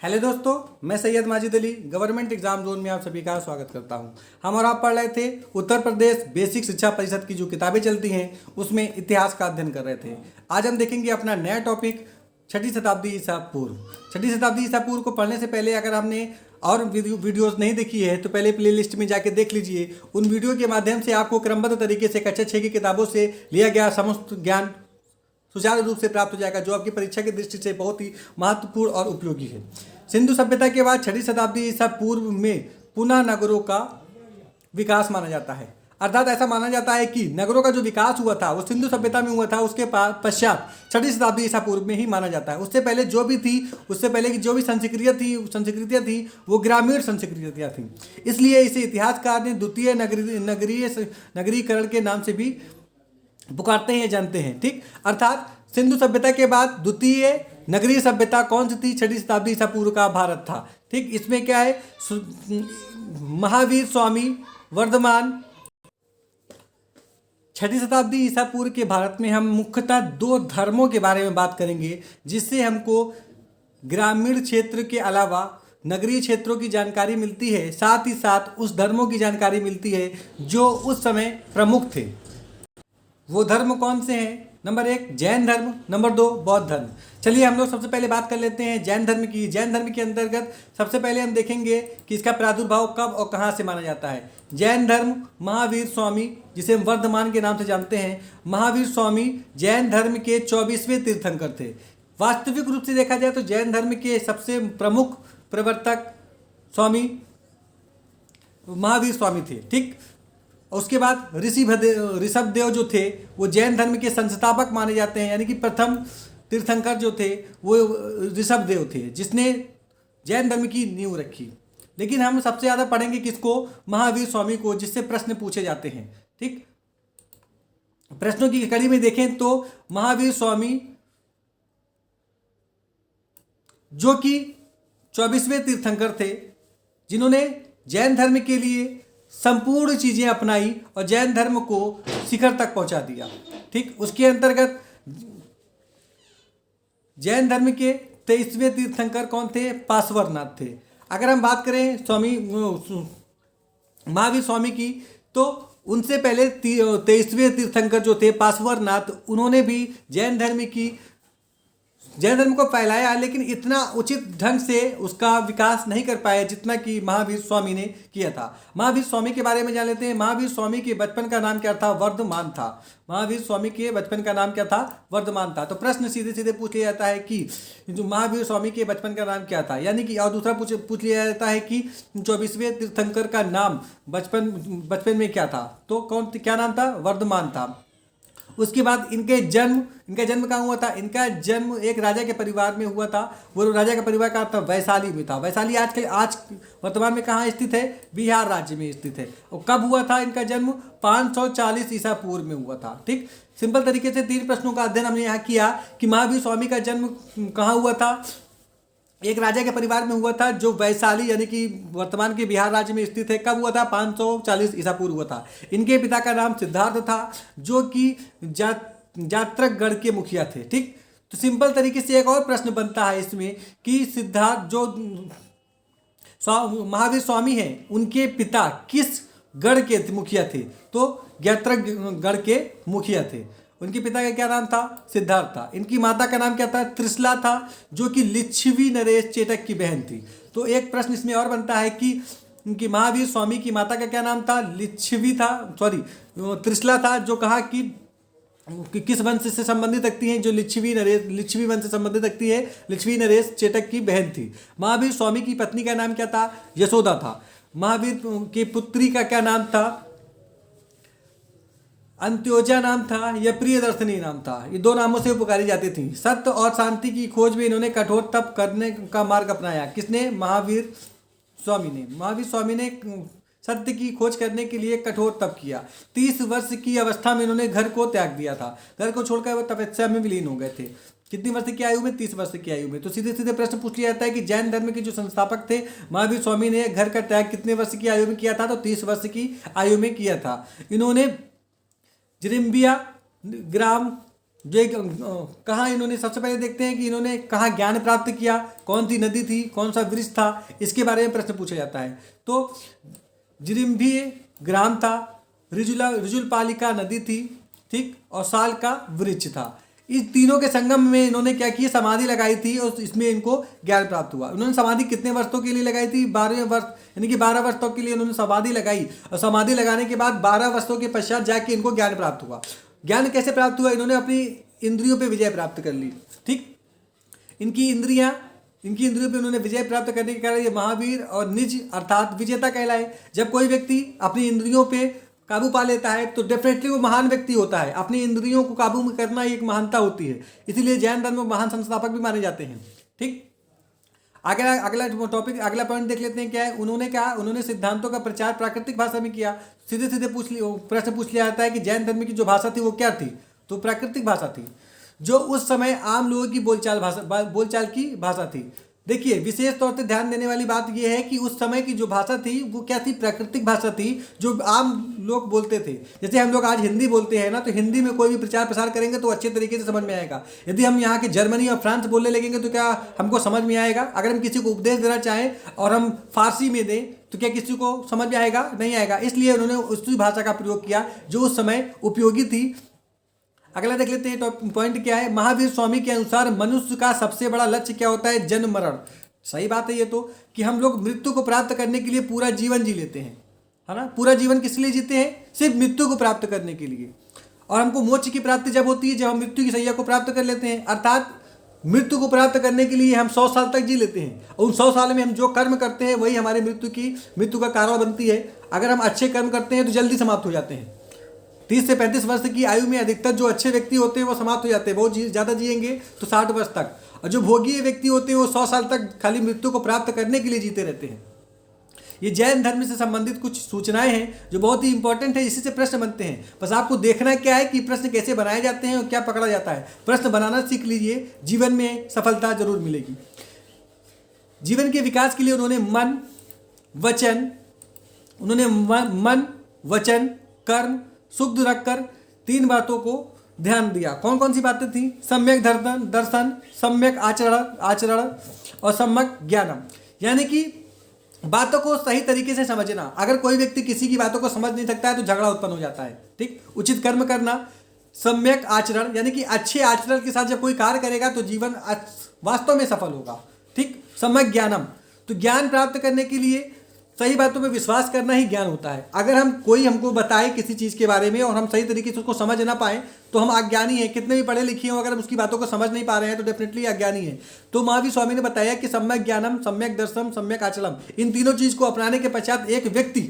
Hello दोस्तों, मैं Syed Majid Ali government exam zone में आप सभी का स्वागत करता हूं। हम और आप पढ़ रहे थे उत्तर प्रदेश बेसिक शिक्षा परिषद की जो किताबें चलती हैं उसमें इतिहास का अध्ययन कर रहे थे। आज हम देखेंगे अपना नया टॉपिक छठी शताब्दी ईसा पूर्व। छठी शताब्दी ईसा पूर्व को पढ़ने से पहले अगर हमने और वीडियोस नहीं देखी है तो पहले प्ले लिस्ट में जाके देख लीजिए। उन वीडियो के माध्यम से आपको क्रमबद्ध तरीके से कक्षा 6 की किताबों से लिया गया समस्त ज्ञान सुचारू रूप से प्राप्त हो जाएगा, जो आपकी परीक्षा की दृष्टि से बहुत ही महत्वपूर्ण और उपयोगी है। सिंधु सभ्यता के बाद छठी शताब्दी ईसा पूर्व में पुनः नगरों का विकास माना जाता है। अर्थात ऐसा माना जाता है कि नगरों का जो विकास हुआ था वो सिंधु सभ्यता में हुआ था, उसके पश्चात छठी शताब्दी ईसा पूर्व में ही माना जाता है। उससे पहले जो भी थी, उससे पहले की जो भी संस्कृतियाँ थी वो ग्रामीण संस्कृतियाँ थीं। इसलिए इसे इतिहासकार ने द्वितीय नगरीकरण के नाम से भी पुकारते हैं, जानते हैं। ठीक, अर्थात सिंधु सभ्यता के बाद द्वितीय नगरीय सभ्यता कौन सी थी? छठी शताब्दी ईसा पूर्व का भारत था। ठीक, इसमें क्या है, महावीर स्वामी वर्धमान। छठी शताब्दी ईसा पूर्व के भारत में हम मुख्यतः दो धर्मों के बारे में बात करेंगे, जिससे हमको ग्रामीण क्षेत्र के अलावा नगरीय क्षेत्रों की जानकारी मिलती है, साथ ही साथ उस धर्मों की जानकारी मिलती है जो उस समय प्रमुख थे। वो धर्म कौन से हैं? नंबर 1 जैन धर्म, नंबर 2 बौद्ध धर्म। चलिए हम लोग सबसे पहले बात कर लेते हैं जैन धर्म की। जैन धर्म के अंतर्गत सबसे पहले हम देखेंगे कि इसका प्रादुर्भाव कब और कहाँ से माना जाता है। जैन धर्म महावीर स्वामी, जिसे हम वर्धमान के नाम से जानते हैं, महावीर स्वामी जैन धर्म के 24वें तीर्थंकर थे। वास्तविक रूप से देखा जाए तो जैन धर्म के सबसे प्रमुख प्रवर्तक स्वामी महावीर स्वामी थे। ठीक, उसके बाद ऋषभदेव जो थे वो जैन धर्म के संस्थापक माने जाते हैं, यानी कि प्रथम तीर्थंकर जो थे वो ऋषभदेव थे, जिसने जैन धर्म की नींव रखी। लेकिन हम सबसे ज़्यादा पढ़ेंगे किसको? महावीर स्वामी को, जिससे प्रश्न पूछे जाते हैं। ठीक, प्रश्नों की कड़ी में देखें तो महावीर स्वामी जो कि 24वें तीर्थंकर थे, जिन्होंने जैन धर्म के लिए संपूर्ण चीज़ें अपनाई और जैन धर्म को शिखर तक पहुंचा दिया। ठीक, उसके अंतर्गत जैन धर्म के 23वें तीर्थंकर कौन थे? पार्श्वनाथ थे। अगर हम बात करें महावीर स्वामी की, तो उनसे पहले 23वें तीर्थंकर जो थे पार्श्वनाथ, उन्होंने भी जैन धर्म को फैलाया, लेकिन इतना उचित ढंग से उसका विकास नहीं कर पाए जितना कि महावीर स्वामी ने किया था। महावीर स्वामी के बारे में जान लेते हैं। महावीर स्वामी के बचपन का नाम क्या था? वर्धमान था। महावीर स्वामी के बचपन का नाम क्या था? वर्धमान था। तो प्रश्न सीधे सीधे पूछ लिया जाता है कि जो महावीर स्वामी के बचपन का नाम क्या था, यानी कि, और दूसरा पूछ लिया जाता है कि 24वें तीर्थंकर का नाम बचपन में क्या था? तो क्या नाम था? वर्धमान था। उसके बाद इनका जन्म कहाँ हुआ था? इनका जन्म एक राजा के परिवार में हुआ था। वो राजा का परिवार कहाँ था? वैशाली में था। वैशाली आज वर्तमान में कहाँ स्थित है? बिहार राज्य में स्थित है। और कब हुआ था इनका जन्म? 540 ईसा पूर्व में हुआ था। ठीक, सिंपल तरीके से 3 प्रश्नों का अध्ययन हमने यहाँ किया कि महावीर स्वामी का जन्म कहाँ हुआ था? एक राजा के परिवार में हुआ था जो वैशाली यानी कि वर्तमान के बिहार राज्य में स्थित है। कब हुआ था? 540 ईसा पूर्व हुआ था। इनके पिता का नाम सिद्धार्थ था, जो कि जात्रकगढ़ के मुखिया थे। ठीक, तो सिंपल तरीके से एक और प्रश्न बनता है इसमें कि सिद्धार्थ जो महावीर स्वामी हैं, उनके पिता किस गढ़ के मुखिया थे? तो जात्रकगढ़ के मुखिया थे। उनके पिता का क्या नाम था? सिद्धार्थ था। इनकी माता का नाम क्या था? त्रिशला था, जो कि लिच्छवी नरेश चेटक की बहन थी। तो एक प्रश्न इसमें और बनता है कि उनकी महावीर स्वामी की माता का क्या नाम था? त्रिशला था, जो कहा कि किस वंश से संबंधित रखती हैं? जो लिच्छवी वंश से संबंधित रखती है, लिच्छवी नरेश चेटक की बहन थी। महावीर स्वामी की पत्नी का नाम क्या था? यशोदा था। महावीर की पुत्री का क्या नाम था? अंत्योजा नाम था या प्रियदर्शनी नाम था। ये 2 नामों से पुकारी जाती थी। सत्य और शांति की खोज में इन्होंने कठोर तप करने का मार्ग अपनाया। किसने? महावीर स्वामी ने। महावीर स्वामी ने सत्य की खोज करने के लिए कठोर तप किया। 30 वर्ष की अवस्था में इन्होंने घर को त्याग दिया था। घर को छोड़कर वो तपस्या में विलीन हो गए थे। कितनी वर्ष की आयु में? 30 वर्ष की आयु में। तो सीधे सीधे प्रश्न पूछ लिया जाता है कि जैन धर्म के जो संस्थापक थे महावीर स्वामी ने घर का त्याग कितने वर्ष की आयु में किया था? तो 30 वर्ष की आयु में किया था। इन्होंने जिरिम्बिया ग्राम जो एक कहाँ इन्होंने, सबसे पहले देखते हैं कि इन्होंने कहाँ ज्ञान प्राप्त किया, कौन सी नदी थी, कौन सा वृक्ष था, इसके बारे में प्रश्न पूछा जाता है। तो जिरिम्भी ग्राम था, रिजुलपालिका नदी थी, ठीक, और साल का वृक्ष था। इस तीनों के संगम में इन्होंने क्या किया, समाधि लगाई थी और इसमें इनको ज्ञान प्राप्त हुआ। उन्होंने समाधि कितने वर्षों के लिए लगाई थी, 12 वर्ष, यानी कि 12 वर्षों के लिए उन्होंने समाधि लगाई, और समाधि लगाने के बाद 12 वर्षों के पश्चात जाके इनको ज्ञान प्राप्त हुआ। ज्ञान कैसे प्राप्त हुआ, इन्होंने अपनी इंद्रियों पे विजय प्राप्त कर ली, ठीक। इनकी इंद्रियों पे उन्होंने विजय प्राप्त करने के कारण ये महावीर और निज अर्थात विजेता कहलाए। जब कोई व्यक्ति अपनी इंद्रियों पे काबू पा लेता है तो डेफिनेटली वो महान व्यक्ति होता है। अपनी इंद्रियों को काबू में करना एक महानता होती है, इसीलिए जैन धर्म में महान संस्थापक भी माने जाते हैं, ठीक। अगला टॉपिक, अगला पॉइंट देख लेते हैं क्या है। उन्होंने सिद्धांतों का प्रचार प्राकृतिक भाषा में किया। सीधे सीधे प्रश्न पूछ लिया जाता है कि जैन धर्म की जो भाषा थी वो क्या थी, तो प्राकृतिक भाषा थी, जो उस समय आम लोगों की बोलचाल की भाषा थी। देखिए, विशेष तौर से ध्यान देने वाली बात यह है कि उस समय की जो भाषा थी वो क्या थी, प्राकृतिक भाषा थी, जो आम लोग बोलते थे। जैसे हम लोग आज हिंदी बोलते हैं ना, तो हिंदी में कोई भी प्रचार प्रसार करेंगे तो अच्छे तरीके से समझ में आएगा। यदि हम यहाँ के जर्मनी और फ्रांस बोलने लगेंगे तो क्या हमको समझ में आएगा? अगर हम किसी को उपदेश देना चाहें और हम फारसी में दें तो क्या किसी को समझ में आएगा? नहीं आएगा। इसलिए उन्होंने उसी भाषा का प्रयोग किया जो उस समय उपयोगी थी। अगला देख लेते हैं, तो पॉइंट क्या है। महावीर स्वामी के अनुसार मनुष्य का सबसे बड़ा लक्ष्य क्या होता है, जन्म मरण। सही बात है ये तो, कि हम लोग मृत्यु को प्राप्त करने के लिए पूरा जीवन जी लेते हैं, है ना। पूरा जीवन किस लिए जीते हैं, सिर्फ मृत्यु को प्राप्त करने के लिए। और हमको मोक्ष की प्राप्ति जब होती है, जब हम मृत्यु की सैया को प्राप्त कर लेते हैं। अर्थात मृत्यु को प्राप्त करने के लिए हम 100 साल तक जी लेते हैं, और उन 100 साल में हम जो कर्म करते हैं वही हमारे मृत्यु का कारण बनती है। अगर हम अच्छे कर्म करते हैं तो जल्दी समाप्त हो जाते हैं। 30 से 35 वर्ष की आयु में अधिकतर जो अच्छे व्यक्ति होते हैं वो समाप्त हो जाते हैं। बहुत ज़्यादा जिएंगे तो 60 वर्ष तक, और जो भोगी व्यक्ति होते हैं वो 100 साल तक खाली मृत्यु को प्राप्त करने के लिए जीते रहते हैं। ये जैन धर्म से संबंधित कुछ सूचनाएं हैं जो बहुत ही इंपॉर्टेंट है, इसी से प्रश्न बनते हैं। बस आपको देखना क्या है कि प्रश्न कैसे बनाए जाते हैं और क्या पकड़ा जाता है। प्रश्न बनाना सीख लीजिए, जीवन में सफलता जरूर मिलेगी। जीवन के विकास के लिए उन्होंने मन वचन कर्म शुद्ध रखकर 3 बातों को ध्यान दिया। कौन कौन सी बातें थी, सम्यक दर्शन, सम्यक आचरण और सम्यक ज्ञानम। यानी कि बातों को सही तरीके से समझना। अगर कोई व्यक्ति किसी की बातों को समझ नहीं सकता है तो झगड़ा उत्पन्न हो जाता है, ठीक। उचित कर्म करना, सम्यक आचरण, यानी कि अच्छे आचरण के साथ जब कोई कार्य करेगा तो जीवन वास्तव में सफल होगा, ठीक। सम्यक ज्ञानम, तो ज्ञान प्राप्त करने के लिए सही बातों में विश्वास करना ही ज्ञान होता है। अगर हमको बताए किसी चीज़ के बारे में और हम सही तरीके से उसको समझ ना पाए तो हम अज्ञानी हैं। कितने भी पढ़े लिखे हों, अगर हम उसकी बातों को समझ नहीं पा रहे हैं तो डेफिनेटली अज्ञानी है। तो महावीर स्वामी ने बताया कि सम्यक ज्ञानम, सम्यक दर्शनम, सम्यक आचरणम, इन तीनों चीज़ को अपनाने के पश्चात एक व्यक्ति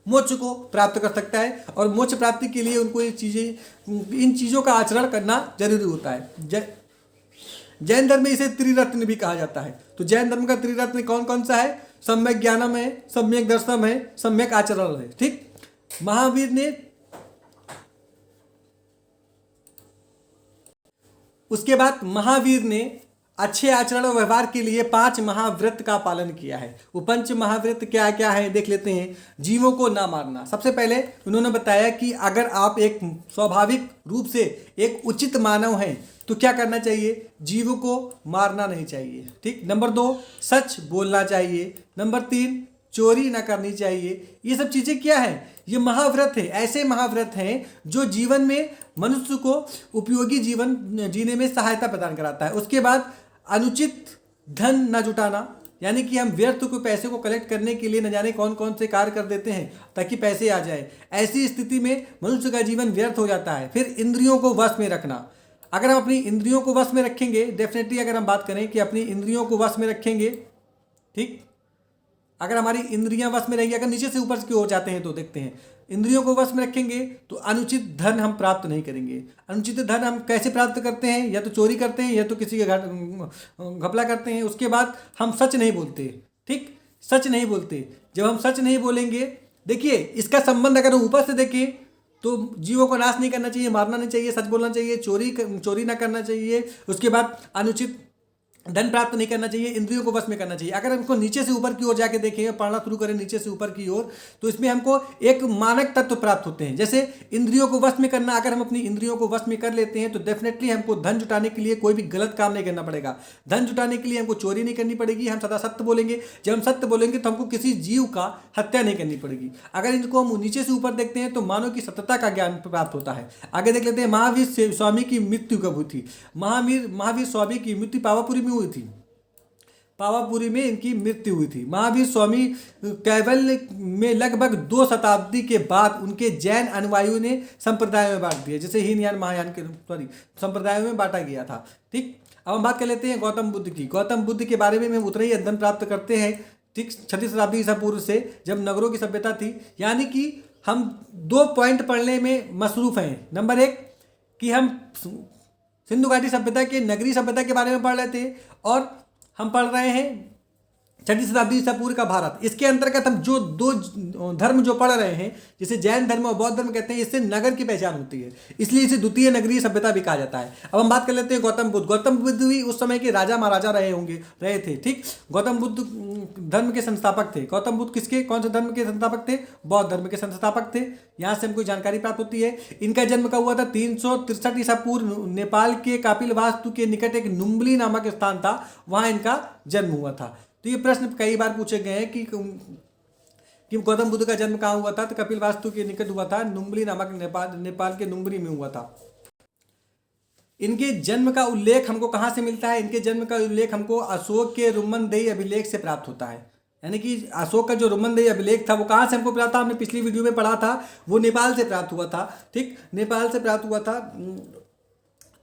मोक्ष को प्राप्त कर सकता है। और मोक्ष प्राप्ति के लिए उनको इन चीज़ों का आचरण करना जरूरी होता है। जैन धर्म में इसे त्रिरत्न भी कहा जाता है। तो जैन धर्म का त्रिरत्न कौन कौन सा है, सम्यक ज्ञानम है, सम्यक दर्शनम है, सम्यक आचरण है, ठीक। उसके बाद महावीर ने अच्छे आचरण और व्यवहार के लिए 5 महाव्रत का पालन किया है। वो 5 महाव्रत क्या क्या है देख लेते हैं। जीवों को ना मारना, सबसे पहले उन्होंने बताया कि अगर आप एक स्वाभाविक रूप से एक उचित मानव हैं तो क्या करना चाहिए, जीवों को मारना नहीं चाहिए, ठीक। नंबर 2, सच बोलना चाहिए। नंबर 3, चोरी ना करनी चाहिए। ये सब चीज़ें क्या है, ये महाव्रत है। ऐसे महाव्रत हैं जो जीवन में मनुष्य को उपयोगी जीवन जीने में सहायता प्रदान कराता है। उसके बाद अनुचित धन न जुटाना, यानी कि हम व्यर्थ को पैसे को कलेक्ट करने के लिए न जाने कौन कौन से कार्य कर देते हैं ताकि पैसे आ जाए। ऐसी स्थिति में मनुष्य का जीवन व्यर्थ हो जाता है। फिर इंद्रियों को वश में रखना। अगर हम अपनी इंद्रियों को वश में रखेंगे, डेफिनेटली अगर हम बात करें कि अपनी इंद्रियों को वश में रखेंगे, ठीक, अगर हमारी इंद्रियां वश में रहेंगी, अगर नीचे से ऊपर की ओर जाते हैं तो देखते हैं इंद्रियों को वश में रखेंगे तो अनुचित धन हम प्राप्त नहीं करेंगे। अनुचित धन हम कैसे प्राप्त करते हैं, या तो चोरी करते हैं या तो किसी के घपला करते हैं। उसके बाद हम सच नहीं बोलते, ठीक, सच नहीं बोलते। जब हम सच नहीं बोलेंगे, देखिए इसका संबंध अगर हम ऊपर से देखें तो जीवों को नाश नहीं करना चाहिए, मारना नहीं चाहिए, सच बोलना चाहिए, चोरी ना करना चाहिए। उसके बाद अनुचित धन प्राप्त नहीं करना चाहिए, इंद्रियों को वश में करना चाहिए। अगर हमको नीचे से ऊपर की ओर जाके देखें, पढ़ना शुरू करें नीचे से ऊपर की ओर, तो इसमें हमको एक मानक तत्व प्राप्त होते हैं। जैसे इंद्रियों को वश में करना, अगर हम अपनी इंद्रियों को वश में कर लेते हैं तो डेफिनेटली हमको धन जुटाने के लिए कोई भी गलत काम नहीं करना पड़ेगा। धन जुटाने के लिए हमको चोरी नहीं करनी पड़ेगी, हम सदा सत्य बोलेंगे। जब हम सत्य बोलेंगे तो हमको किसी जीव का हत्या नहीं करनी पड़ेगी। अगर इनको हम नीचे से ऊपर देखते हैं तो मानव की सत्यता का ज्ञान प्राप्त होता है। आगे देख लेते हैं, महावीर स्वामी की मृत्यु कब हुई थी? महावीर स्वामी की मृत्यु पावापुरी में हुई थी। पावापुरी में इनकी मृत्यु हुई थी। महावीर स्वामी कैवल्य में लगभग 2 शताब्दी के बाद उनके जैन अनुयायियों ने संप्रदाय में बांट दिया, जैसे हीनयान महायान के संप्रदायों में बांटा गया था। ठीक, अब हम बात कर लेते हैं गौतम बुद्ध की। गौतम बुद्ध के बारे में हम उतना ही अध्ययन प्राप्त करते हैं। ठीक, 6वीं शताब्दी ईसा पूर्व से, जब नगरों की सभ्यता थी। यानी कि हम 2 पॉइंट पढ़ने में मसरूफ हैं। नंबर 1 कि हम सिंधु घाटी सभ्यता के नगरीय सभ्यता के बारे में पढ़ रहे थे, और हम पढ़ रहे हैं 6वीं शताब्दी ईसा पूर्व का भारत। इसके अंतर्गत हम जो 2 धर्म जो पढ़ रहे हैं, जिसे जैन धर्म और बौद्ध धर्म कहते हैं, इससे नगर की पहचान होती है, इसलिए इसे द्वितीय नगरीय सभ्यता भी कहा जाता है। अब हम बात कर लेते हैं गौतम बुद्ध। गौतम बुद्ध भी उस समय के राजा महाराजा रहे थे। ठीक, गौतम बुद्ध धर्म के संस्थापक थे। गौतम बुद्ध किसके, कौन से धर्म के संस्थापक थे? बौद्ध धर्म के संस्थापक थे। यहाँ से हमको जानकारी प्राप्त होती है। इनका जन्म कब हुआ था? 363 ईसा पूर्व नेपाल के कपिलवास्तु के निकट एक नुम्बली नामक स्थान था, वहाँ इनका जन्म हुआ था। तो ये प्रश्न कई बार पूछे गए हैं कि गौतम बुद्ध का जन्म कहाँ हुआ था? तो कपिलवास्तु के निकट हुआ था, नुम्बली नामक नेपाल के नुम्बली में हुआ था। इनके जन्म का उल्लेख हमको कहाँ से मिलता है? इनके जन्म का उल्लेख हमको अशोक के रुमनदेही अभिलेख से प्राप्त होता है। यानी कि अशोक का जो रुमनदेही अभिलेख था वो कहाँ से हमको प्राप्त था? हमने पिछली वीडियो में पढ़ा था, वो नेपाल से प्राप्त हुआ था। ठीक, नेपाल से प्राप्त हुआ था।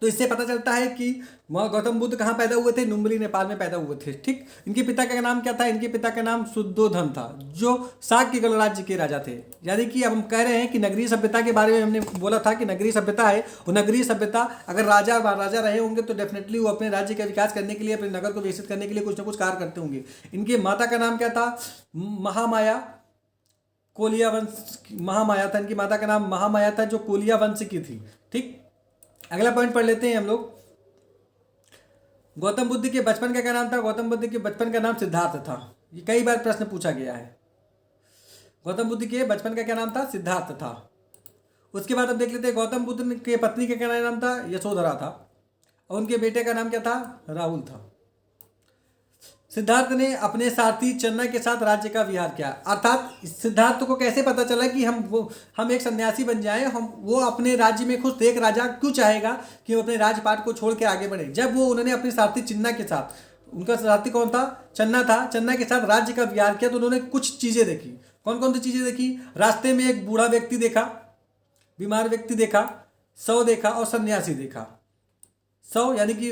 तो इससे पता चलता है कि गौतम बुद्ध कहाँ पैदा हुए थे? नुम्बली नेपाल में पैदा हुए थे। ठीक, इनके पिता का नाम क्या था? इनके पिता का नाम शुद्धोधन था, जो शाक्य गणराज्य के राजा थे। यानी कि अब हम कह रहे हैं कि नगरीय सभ्यता के बारे में हमने बोला था कि नगरीय सभ्यता है, वो नगरीय सभ्यता अगर राजा और महाराजा रहे होंगे तो डेफिनेटली वो अपने राज्य का विकास करने के लिए, अपने नगर को विकसित करने के लिए कुछ ना कुछ कार्य करते होंगे। इनके माता का नाम क्या था? महामाया कोलिया वंश, महामाया था इनकी माता का नाम, महामाया था, जो कोलिया वंश की थी। ठीक, अगला पॉइंट पढ़ लेते हैं हम लोग। गौतम बुद्ध के बचपन का क्या नाम था? गौतम बुद्ध के बचपन का नाम सिद्धार्थ था। ये कई बार प्रश्न पूछा गया है। गौतम बुद्ध के बचपन का क्या नाम था? सिद्धार्थ था। उसके बाद अब देख लेते हैं गौतम बुद्ध के पत्नी का क्या नाम था? यशोधरा था। और उनके बेटे का नाम क्या था? राहुल था। सिद्धार्थ ने अपने साथी चन्ना के साथ राज्य का विहार किया। अर्थात सिद्धार्थ को कैसे पता चला कि हम एक सन्यासी बन जाएं, वो अपने राज्य में खुश थे। एक राजा क्यों चाहेगा कि वो अपने राजपाट को छोड़ के आगे बढ़े? जब उन्होंने अपने साथी चिन्ना के साथ, उनका साथी कौन था? चन्ना था। चन्ना के साथ राज्य का विहार किया तो उन्होंने कुछ चीज़ें देखी। कौन कौन सी चीज़ें देखी? रास्ते में एक बूढ़ा व्यक्ति देखा, बीमार व्यक्ति देखा, शव देखा और सन्यासी देखा। शव यानी कि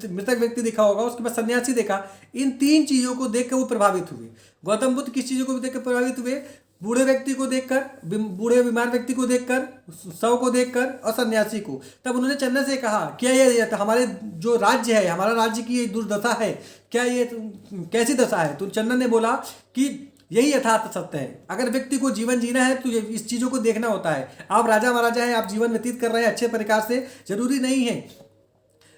मृतक व्यक्ति देखा होगा, उसके बाद सन्यासी देखा। इन 3 चीज़ों को देखकर वो प्रभावित हुए। गौतम बुद्ध किस चीज़ों को देखकर प्रभावित हुए? बूढ़े व्यक्ति को देखकर, बूढ़े बीमार व्यक्ति को देखकर, शव को देखकर और सन्यासी को। तब उन्होंने चन्ना से कहा, क्या ये हमारे जो राज्य है, हमारा राज्य की ये दुर्दशा है, क्या ये कैसी दशा है? तो चन्ना ने बोला कि यही यथार्थ सत्य है। अगर व्यक्ति को जीवन जीना है तो इस चीज़ों को देखना होता है। आप राजा महाराजा हैं, आप जीवन व्यतीत कर रहे हैं अच्छे प्रकार से,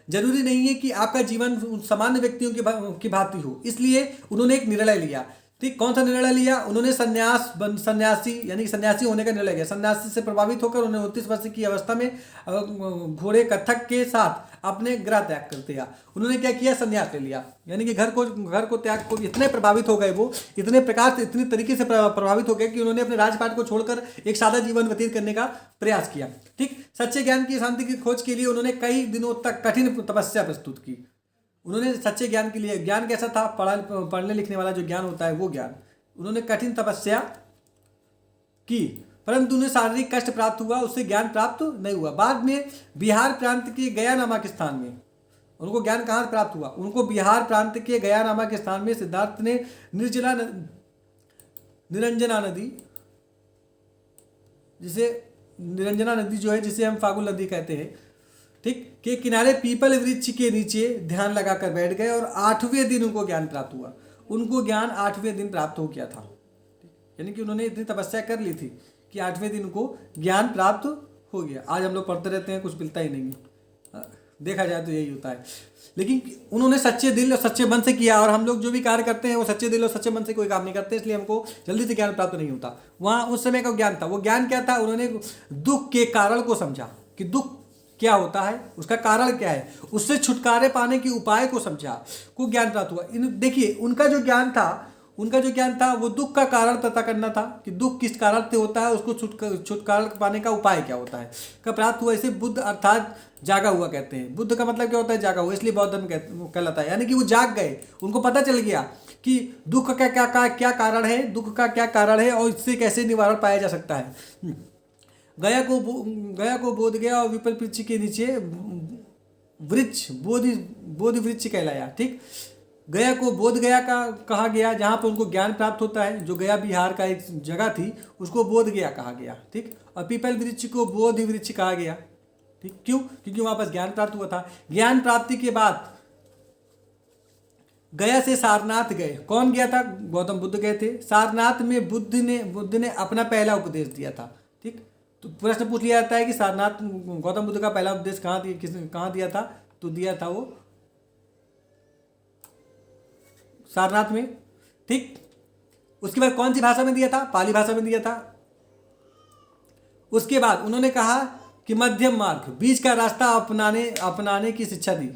जरूरी नहीं है कि आपका जीवन सामान्य व्यक्तियों की भांति हो। इसलिए उन्होंने एक निर्णय लिया। ठीक, कौन सा निर्णय लिया? उन्होंने सन्यासी यानी सन्यासी होने का निर्णय लिया। सन्यासी से प्रभावित होकर उन्होंने 29 वर्ष की अवस्था में घोड़े कथक के साथ अपने गृह त्याग कर दिया। उन्होंने क्या किया? सन्यास ले लिया। यानी कि घर को त्याग को इतने प्रभावित हो गए, वो इतने प्रकार से, इतनी तरीके से प्रभावित हो गए कि उन्होंने अपने राजपाट को छोड़कर एक सादा जीवन व्यतीत करने का प्रयास किया। ठीक, सच्चे ज्ञान की शांति की खोज के लिए उन्होंने कई दिनों तक कठिन तपस्या प्रस्तुत की। उन्होंने सच्चे ज्ञान के लिए, ज्ञान कैसा था? पढ़ने लिखने वाला जो ज्ञान होता है वो ज्ञान। उन्होंने कठिन तपस्या की, परंतु उन्हें शारीरिक कष्ट प्राप्त हुआ, उससे ज्ञान प्राप्त नहीं हुआ। बाद में बिहार प्रांत के गया नामक स्थान में उनको ज्ञान कहाँ प्राप्त हुआ? उनको बिहार प्रांत के गया नामक स्थान में सिद्धार्थ ने निरंजना नदी, निरंजना नदी जो है, जिसे हम फागुल नदी कहते हैं, ठीक, के किनारे पीपल वृक्ष के नीचे ध्यान लगाकर बैठ गए और 8वें दिन उनको ज्ञान प्राप्त हुआ। उनको ज्ञान 8वें दिन प्राप्त हो गया था। यानी कि उन्होंने इतनी तपस्या कर ली थी कि 8वें दिन को ज्ञान प्राप्त हो गया। आज हम लोग पढ़ते रहते हैं, कुछ मिलता ही नहीं है। देखा जाए तो यही होता है। लेकिन उन्होंने सच्चे दिल और सच्चे मन से किया, और हम लोग जो भी कार्य करते हैं वो सच्चे दिल और सच्चे मन से कोई काम नहीं करते, इसलिए हमको जल्दी से ज्ञान प्राप्त नहीं होता। वहाँ उस समय का ज्ञान था, वो ज्ञान क्या था, उन्होंने दुख के कारण को समझा कि दुख क्या होता है, उसका कारण क्या है, उससे छुटकारे पाने के उपाय को समझा, को ज्ञान प्राप्त हुआ। देखिए उनका जो ज्ञान था वो दुख का कारण पता करना था कि दुख किस कारण से होता है, उसको छुटकारा पाने का उपाय क्या होता है का प्राप्त हुआ। इसे बुद्ध अर्थात जागा हुआ कहते हैं। बुद्ध का मतलब क्या होता है, जागा हुआ, इसलिए बौद्ध धर्म कहलाता है। यानी कि वो जाग गए, उनको पता चल गया कि दुख का क्या कारण है, दुख का क्या कारण है और इससे कैसे निवारण पाया जा सकता है। गया को बोध गया और विपल वृक्ष के नीचे वृक्ष बोधि वृक्ष कहलाया। ठीक, गया को बोध गया का कहा गया, जहाँ पर उनको ज्ञान प्राप्त होता है। जो गया बिहार का एक जगह थी उसको बोध गया कहा गया। ठीक, और पीपल वृक्ष को बोधि वृक्ष कहा गया। ठीक, क्यों? क्योंकि वहाँ पर ज्ञान प्राप्त हुआ था। ज्ञान प्राप्ति के बाद गया से सारनाथ गए। कौन गया था? गौतम बुद्ध गए थे। सारनाथ में बुद्ध ने अपना पहला उपदेश दिया था। ठीक, तो प्रश्न पूछ लिया जाता है कि सारनाथ गौतम बुद्ध का पहला उपदेश कहाँ दिया था? तो दिया था वो सारनाथ में। ठीक, उसके बाद कौन सी भाषा में दिया था? पाली भाषा में दिया था। उसके बाद उन्होंने कहा कि मध्यम मार्ग, बीच का रास्ता अपनाने की शिक्षा दी।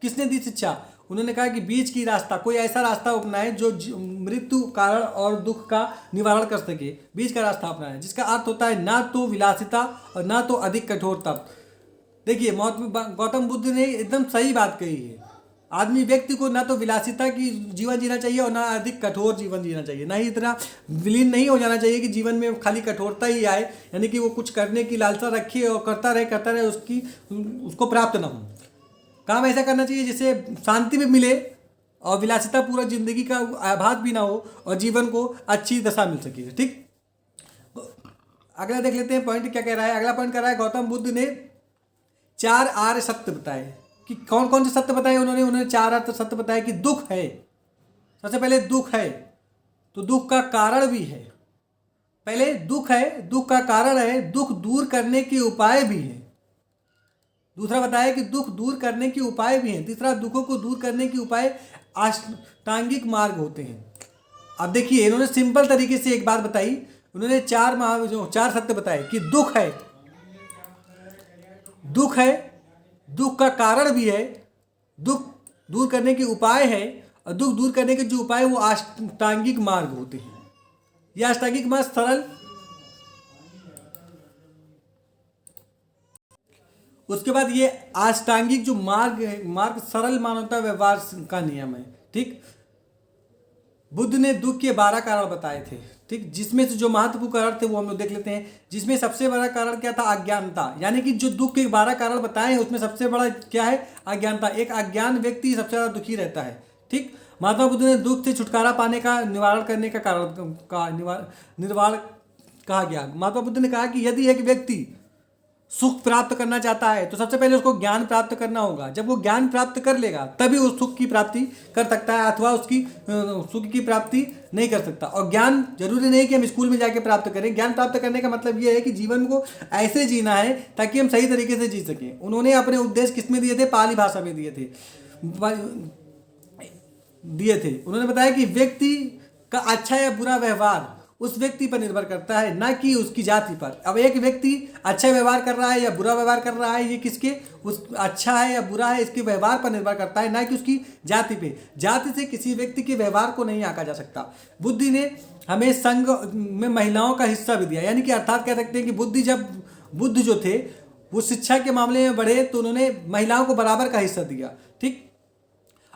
किसने दी शिक्षा? उन्होंने कहा कि बीच की रास्ता, कोई ऐसा रास्ता अपनाएं जो मृत्यु कारण और दुख का निवारण कर सके। बीच का रास्ता अपनाएं, जिसका अर्थ होता है ना तो विलासिता और ना तो अधिक कठोरता। देखिए गौतम बुद्ध ने एकदम सही बात कही है। आदमी व्यक्ति को ना तो विलासिता की जीवन जीना चाहिए और ना अधिक कठोर जीवन जीना चाहिए। ना ही इतना विलीन नहीं हो जाना चाहिए कि जीवन में खाली कठोरता ही आए, यानी कि वो कुछ करने की लालसा रखे और करता रहे उसको प्राप्त ना हो। काम ऐसा करना चाहिए जिससे शांति भी मिले और विलासिता पूरा जिंदगी का आभास भी ना हो और जीवन को अच्छी दशा मिल सके। ठीक, अगला देख लेते हैं पॉइंट क्या कह रहा है। अगला पॉइंट कह रहा है गौतम बुद्ध ने 4 आर्य सत्य बताए। कि कौन कौन से सत्य बताए उन्होंने 4 आर्य सत्य बताए कि दुख है। सबसे पहले दुख है तो दुख का कारण भी है। पहले दुख है, दुख का कारण है, दुख दूर करने के उपाय भी है। दूसरा बताया कि दुख दूर करने के उपाय भी हैं। तीसरा, दुखों को दूर करने के उपाय अष्टांगिक मार्ग होते हैं। अब देखिए इन्होंने सिंपल तरीके से एक बात बताई। उन्होंने 4 सत्य बताए कि दुख है, दुख का कारण भी है, दुख दूर करने के उपाय है, और दुख दूर करने के जो उपाय वो अष्टांगिक मार्ग होते हैं। यह अष्टांगिक मार्ग सरल, उसके बाद ये अष्टांगिक जो मार्ग सरल मानवता व्यवहार का नियम है। ठीक, बुद्ध ने दुख के 12 कारण बताए थे। ठीक, जिसमें से जो महत्वपूर्ण कारण थे वो हम लोग देख लेते हैं। जिसमें सबसे बड़ा कारण क्या था? अज्ञानता। यानी कि जो दुख के 12 कारण बताए हैं उसमें सबसे बड़ा क्या है? अज्ञानता। एक अज्ञान व्यक्ति सबसे ज़्यादा दुखी रहता है। ठीक, महात्मा बुद्ध ने दुख से छुटकारा पाने का निवारण करने का कारण का निर्वाण कहा गया। महात्मा बुद्ध ने कहा कि यदि एक व्यक्ति सुख प्राप्त करना चाहता है तो सबसे पहले उसको ज्ञान प्राप्त करना होगा। जब वो ज्ञान प्राप्त कर लेगा तभी वो सुख की प्राप्ति कर सकता है, अथवा उसकी सुख की प्राप्ति नहीं कर सकता। और ज्ञान जरूरी नहीं कि हम स्कूल में जाके प्राप्त करें। ज्ञान प्राप्त करने का मतलब ये है कि जीवन को ऐसे जीना है ताकि हम सही तरीके से जी सकें। उन्होंने अपने उपदेश किस में दिए थे? पाली भाषा में दिए थे। उन्होंने बताया कि व्यक्ति का अच्छा या बुरा व्यवहार उस व्यक्ति पर निर्भर करता है, ना कि उसकी जाति पर। अब एक व्यक्ति अच्छा व्यवहार कर रहा है या बुरा व्यवहार कर रहा है, ये किसके उस अच्छा है या बुरा है इसके व्यवहार पर निर्भर करता है, ना कि उसकी जाति पे। जाति से किसी व्यक्ति के व्यवहार को नहीं आंका जा सकता। बुद्ध ने हमें संघ में महिलाओं का हिस्सा भी दिया। यानी कि अर्थात कह सकते हैं कि बुद्ध जो थे वो शिक्षा के मामले में बढ़े तो उन्होंने महिलाओं को बराबर का हिस्सा दिया। ठीक,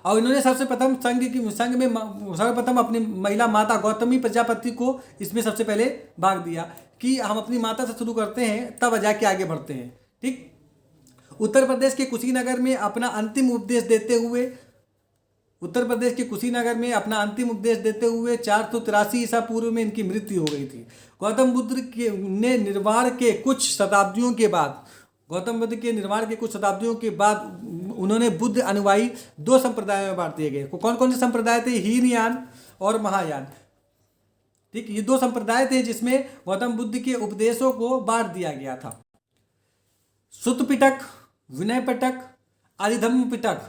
और इन्होंने सर्वप्रथम संघ में सर्वप्रथम अपनी महिला माता गौतमी प्रजापति को इसमें सबसे पहले भाग दिया कि हम अपनी माता से शुरू करते हैं तब जाके आगे बढ़ते हैं। ठीक, उत्तर प्रदेश के कुशीनगर में अपना अंतिम उपदेश देते हुए 483 ईसा पूर्व में इनकी मृत्यु हो गई थी। गौतम बुद्ध के निर्वाण के कुछ शताब्दियों के बाद उन्होंने बुद्ध अनुयायी 2 संप्रदायों में बांट दिए गए। कौन कौन से संप्रदाय थे? हीनयान और महायान। ठीक, ये 2 संप्रदाय थे जिसमें गौतम बुद्ध के उपदेशों को बांट दिया गया था। सुत्त पिटक, विनय पिटक, आदिधम्म पिटक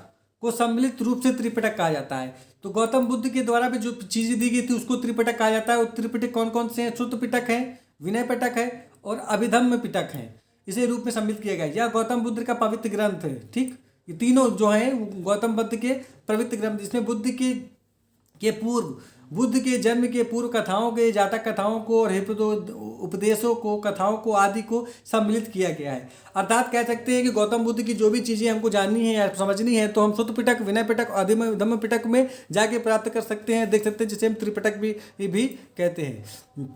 को सम्मिलित रूप से त्रिपिटक कहा जाता है। तो गौतम बुद्ध के द्वारा भी जो चीजें दी गई थी उसको त्रिपिटक कहा जाता है। और त्रिपिटक कौन कौन से हैं? शुद्ध पिटक है, विनय पिटक है और अभिधम्म पिटक है। इसे रूप में सम्मिलित किया गया। यह गौतम बुद्ध का पवित्र ग्रंथ है। ठीक, ये तीनों जो हैं गौतम बुद्ध के पवित्र ग्रंथ, इसमें बुद्ध के पूर्व, बुद्ध के जन्म के पूर्व कथाओं के, जातक कथाओं को और उपदेशों को, कथाओं को आदि को सम्मिलित किया गया है। अर्थात कह सकते हैं कि गौतम बुद्ध की जो भी चीज़ें हमको जाननी है या समझनी है तो हम शुद्ध पिटक, विनय पिटक और अभिधम्म पिटक में जाके प्राप्त कर सकते हैं, देख सकते हैं, जिसे हम त्रिपिटक भी कहते हैं।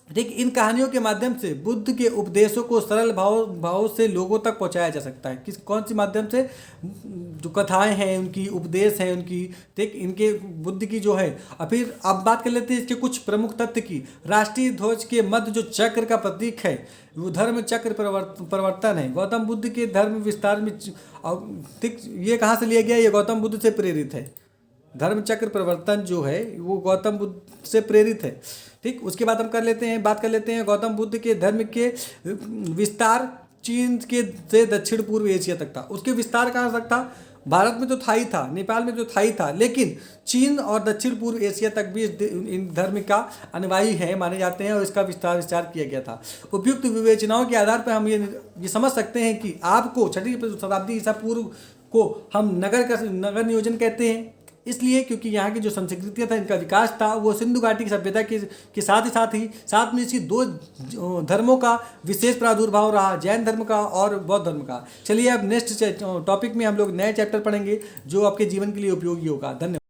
ठीक, इन कहानियों के माध्यम से बुद्ध के उपदेशों को सरल भाव से लोगों तक पहुंचाया जा सकता है। किस कौन सी माध्यम से? जो कथाएं हैं उनकी, उपदेश हैं उनकी, ठीक, इनके बुद्ध की जो है। और फिर अब बात कर लेते हैं इसके कुछ प्रमुख तथ्य की। राष्ट्रीय ध्वज के मध्य जो चक्र का प्रतीक है वो धर्म चक्र परिवर्तन है। गौतम बुद्ध के धर्म विस्तार में ठीक, ये कहाँ से लिया गया? ये गौतम बुद्ध से प्रेरित है। धर्म चक्र परिवर्तन जो है वो गौतम बुद्ध से प्रेरित है। ठीक, उसके बाद हम बात कर लेते हैं गौतम बुद्ध के धर्म के विस्तार चीन के से दक्षिण पूर्व एशिया तक था। उसके विस्तार कहाँ तक था? भारत में तो था ही था, नेपाल में तो था ही था, लेकिन चीन और दक्षिण पूर्व एशिया तक भी इन धर्म का अनुयायी है माने जाते हैं और इसका विस्तार किया गया था। उपयुक्त विवेचनाओं के आधार पर हम ये समझ सकते हैं कि आपको 6वीं शताब्दी ईसा पूर्व को हम नगर नियोजन कहते हैं, इसलिए क्योंकि यहाँ की जो संस्कृतियाँ था, इनका विकास था, वो सिंधु घाटी की सभ्यता के साथ में इसी दो धर्मों का विशेष प्रादुर्भाव रहा, जैन धर्म का और बौद्ध धर्म का। चलिए अब नेक्स्ट टॉपिक में हम लोग नए चैप्टर पढ़ेंगे जो आपके जीवन के लिए उपयोगी होगा। धन्यवाद।